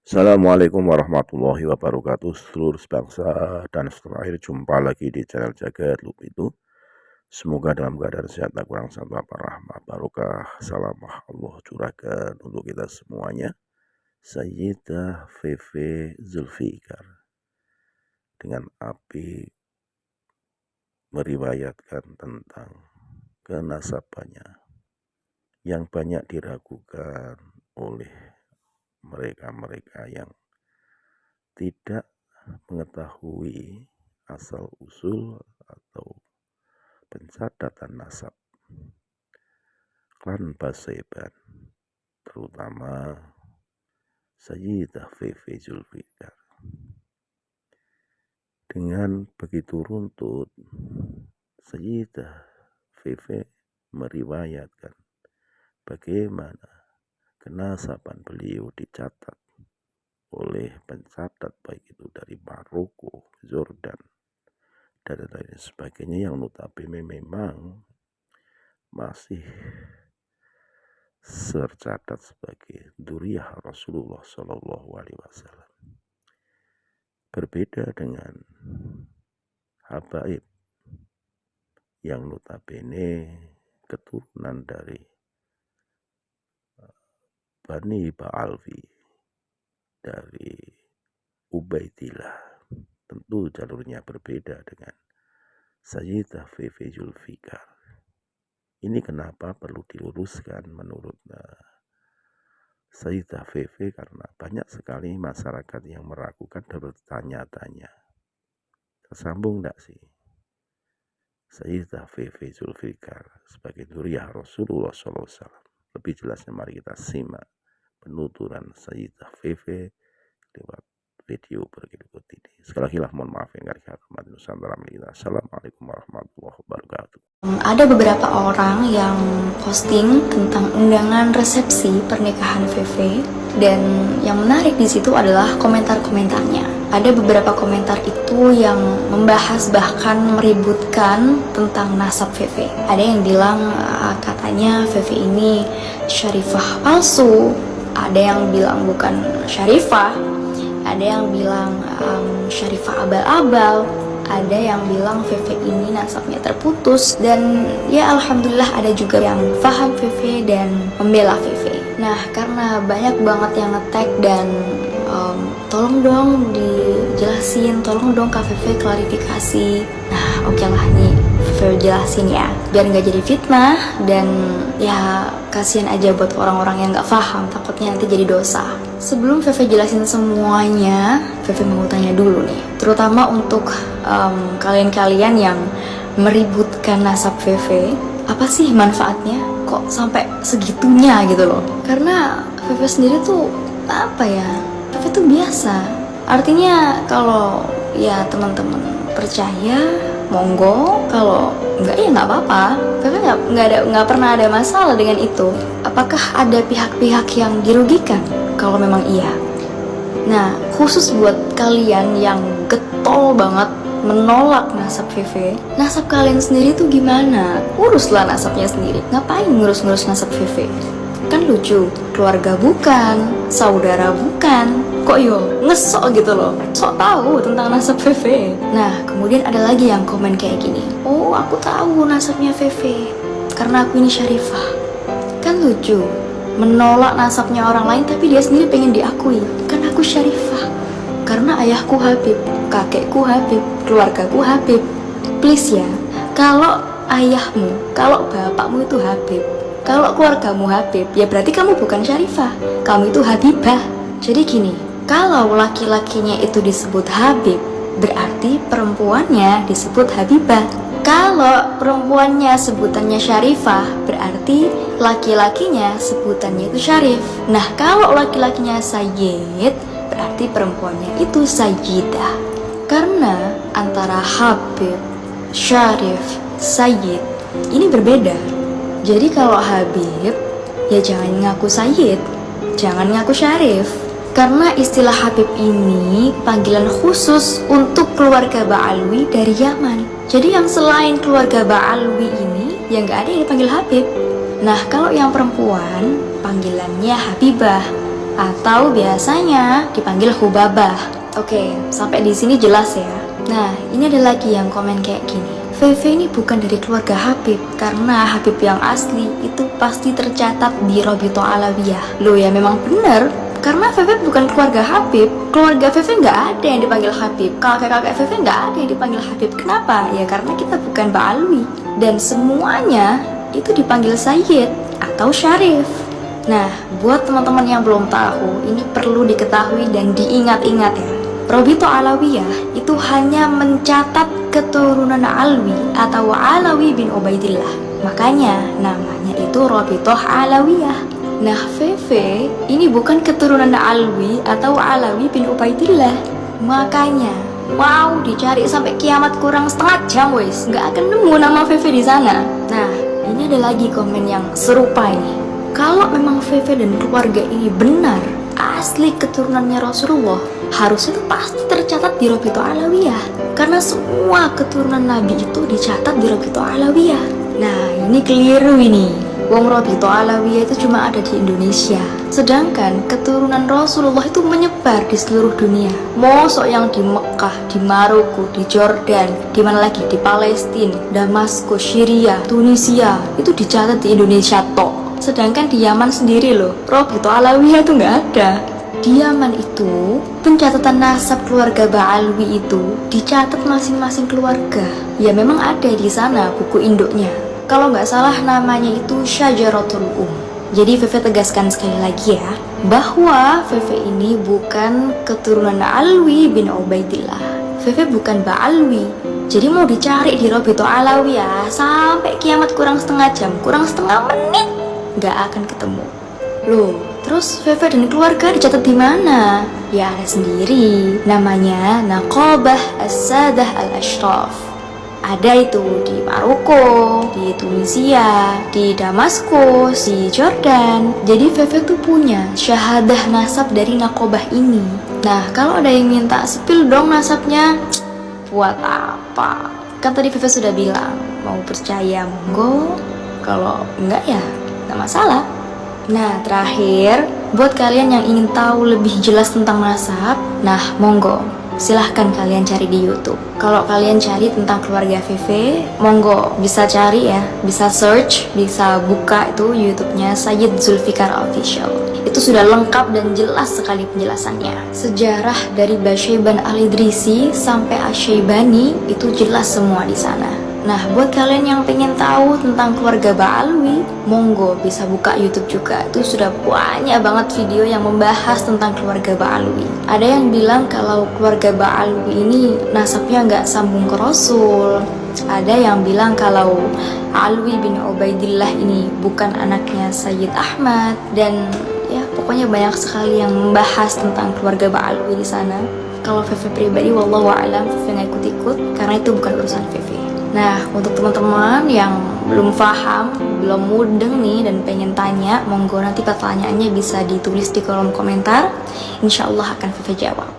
Assalamualaikum warahmatullahi wabarakatuh, seluruh bangsa dan setelah akhir jumpa lagi di channel Jagat Lup itu. Semoga dalam keadaan sehat tak kurang satu apa rahmat barokah salamah Allah curahkan untuk kita semuanya. Sayyidah Feve Zulfikar dengan api meriwayatkan tentang kenasabannya yang banyak diragukan oleh mereka-mereka yang tidak mengetahui asal-usul atau pencatatan nasab klan Basaiban, terutama Sayyidah Feve Zulfikar. Dengan begitu runtut, Sayyidah Feve meriwayatkan bagaimana kenasaban beliau dicatat oleh pencatat baik itu dari Maroko, Jordan, dan lain sebagainya yang notabene memang masih tercatat sebagai dzurriyyah Rasulullah Shallallahu Alaihi Wasallam. Berbeda dengan habaib yang notabene keturunan dari Bani Ba'alwi, dari Ubaidillah, tentu jalurnya berbeda dengan Sayyidah Feve Zulfikar. Ini kenapa perlu diluruskan menurut Sayyidah Feve, karena banyak sekali masyarakat yang meragukan dan bertanya-tanya, tersambung tidak sih Sayyidah Feve Zulfikar sebagai dzurriyyah Rasulullah SAW? Lebih jelasnya mari kita simak penuturan Sayyidah Feve lewat video berikut ini. Sekali lagi mohon maaf yang gak dihormati Nusantara kita. Assalamualaikum warahmatullahi wabarakatuh. Ada beberapa orang yang posting tentang undangan resepsi pernikahan Feve, dan yang menarik di situ adalah komentar-komentarnya. Ada beberapa komentar itu yang membahas bahkan meributkan tentang nasab Feve. Ada yang bilang katanya Feve ini syarifah palsu, ada yang bilang bukan syarifah, ada yang bilang syarifah abal-abal, ada yang bilang Feve ini nasabnya terputus, dan ya alhamdulillah ada juga yang paham Feve dan membela Feve. Nah, karena banyak banget yang nge-tag dan tolong dong dijelasin, tolong dong Kak Feve klarifikasi. Nah, oke lah nih Feve jelasin ya, biar nggak jadi fitnah, dan ya kasihan aja buat orang-orang yang nggak paham, takutnya nanti jadi dosa. Sebelum Feve jelasin semuanya, Feve mau tanya dulu nih, terutama untuk kalian-kalian yang meributkan nasab Feve, apa sih manfaatnya? Kok sampai segitunya gitu loh? Karena Feve sendiri tuh apa ya? Feve tuh biasa. Artinya kalau ya teman-teman percaya, monggo. Kalau enggak ya nggak apa-apa. Feve nggak pernah ada masalah dengan itu. Apakah ada pihak-pihak yang dirugikan? Kalau memang iya. Nah, khusus buat kalian yang getol banget menolak nasab Feve, nasab kalian sendiri tuh gimana? Uruslah nasabnya sendiri. Ngapain ngurus-ngurus nasab Feve? Kan lucu, keluarga bukan, saudara bukan, kok yo ngesok gitu loh, sok tahu tentang nasab Feve. Nah, kemudian ada lagi yang komen kayak gini, oh aku tahu nasabnya Feve karena aku ini syarifah. Kan lucu, menolak nasabnya orang lain tapi dia sendiri pengen diakui, kan aku syarifah karena ayahku Habib, kakekku Habib, keluargaku Habib. Please ya, kalau ayahmu, kalau bapakmu itu Habib, kalau keluargamu Habib, ya berarti kamu bukan syarifah, kamu itu Habibah. Jadi gini, kalau laki-lakinya itu disebut Habib, berarti perempuannya disebut Habibah. Kalau perempuannya sebutannya syarifah, berarti laki-lakinya sebutannya itu syarif. Nah, kalau laki-lakinya sayyid, berarti perempuannya itu sayyidah. Karena antara Habib, syarif, sayyid ini berbeda. Jadi kalau Habib, ya jangan ngaku sayyid, jangan ngaku syarif. Karena istilah Habib ini panggilan khusus untuk keluarga Ba'alwi dari Yaman. Jadi yang selain keluarga Ba'alwi ini, ya nggak ada yang dipanggil Habib. Nah, kalau yang perempuan, panggilannya Habibah. atau biasanya dipanggil Hubabah. Oke, sampai di sini jelas ya. Nah, ini ada lagi yang komen kayak gini. VV ini bukan dari keluarga Habib, karena Habib yang asli itu pasti tercatat di Robito Alawiyah. Loh ya memang bener, karena VV bukan keluarga Habib. Keluarga VV nggak ada yang dipanggil Habib, kakek-kakek VV nggak ada yang dipanggil Habib. Kenapa? Ya karena kita bukan Ba'alwi, dan semuanya itu dipanggil Sayyid atau Syarif. Nah, buat teman-teman yang belum tahu, ini perlu diketahui dan diingat-ingat ya. Robito Alawiyah itu hanya mencatat keturunan Alwi atau Alawi bin Ubaidillah. Makanya namanya itu Robito Alawiyah. Nah, VV ini bukan keturunan Alwi atau Alawi bin Ubaidillah. Makanya wow, dicari sampai kiamat kurang setengah jam wes, nggak akan nemu nama VV di sana. Nah, ini ada lagi komen yang serupa ini. Kalau memang VV dan keluarga ini benar asli keturunannya Rasulullah, harusnya itu pasti tercatat di Robito Alawiyah, karena semua keturunan Nabi itu dicatat di Robito Alawiyah. Nah, ini keliru ini. Wong Robito Alawiyah itu cuma ada di Indonesia, sedangkan keturunan Rasulullah itu menyebar di seluruh dunia. Mosok yang di Mekah, di Maroko, di Jordan, di mana lagi, di Palestina, Damaskus, Syria, Tunisia, itu dicatat di Indonesia tok. Sedangkan di Yaman sendiri loh, Robito Alawiyah itu nggak ada. Di Yaman itu, pencatatan nasab keluarga Ba'alwi itu dicatat masing-masing keluarga. Ya memang ada di sana buku induknya. Kalau nggak salah namanya itu Syajaratul Jadi VV tegaskan sekali lagi ya, bahwa VV ini bukan keturunan Alwi bin Ubaidillah. VV bukan Ba'alwi. Jadi mau dicari di Robito Alawiyah sampai kiamat kurang setengah jam, kurang setengah menit, nggak akan ketemu. Loh, terus VV dan keluarga dicatat di mana? Ya ada sendiri, namanya Naqabah As-Sadah Al-Ashraf. Ada itu di Maroko, di Tunisia, di Damaskus, di Jordan. Jadi VV tuh punya syahadah nasab dari Naqabah ini. Nah, kalau ada yang minta spill dong nasabnya, buat apa? Kan tadi VV sudah bilang, mau percaya monggo, kalau enggak ya nggak masalah. Nah, terakhir, buat kalian yang ingin tahu lebih jelas tentang nasab, nah monggo, silahkan kalian cari di YouTube. Kalau kalian cari tentang keluarga VV, monggo bisa cari ya, bisa search, bisa buka itu YouTube-nya Sayyid Zulfikar Official. Itu sudah lengkap dan jelas sekali penjelasannya. Sejarah dari Basyaiban Al-Idrisi sampai Asyaibani itu jelas semua di sana. Nah, buat kalian yang pengen tahu tentang keluarga Ba'alwi, monggo bisa buka YouTube juga. Itu sudah banyak banget video yang membahas tentang keluarga Ba'alwi. Ada yang bilang kalau keluarga Ba'alwi ini nasabnya nggak sambung ke Rasul. Ada yang bilang kalau Alwi bin Ubaidillah ini bukan anaknya Sayyid Ahmad. Dan ya pokoknya banyak sekali yang membahas tentang keluarga Ba'alwi di sana. Kalau VV pribadi, wallahu a'lam, VV nggak ikut-ikut karena itu bukan urusan VV. Nah, untuk teman-teman yang belum paham, belum mudeng nih dan pengen tanya, monggo nanti pertanyaannya bisa ditulis di kolom komentar. Insya Allah akan VV jawab.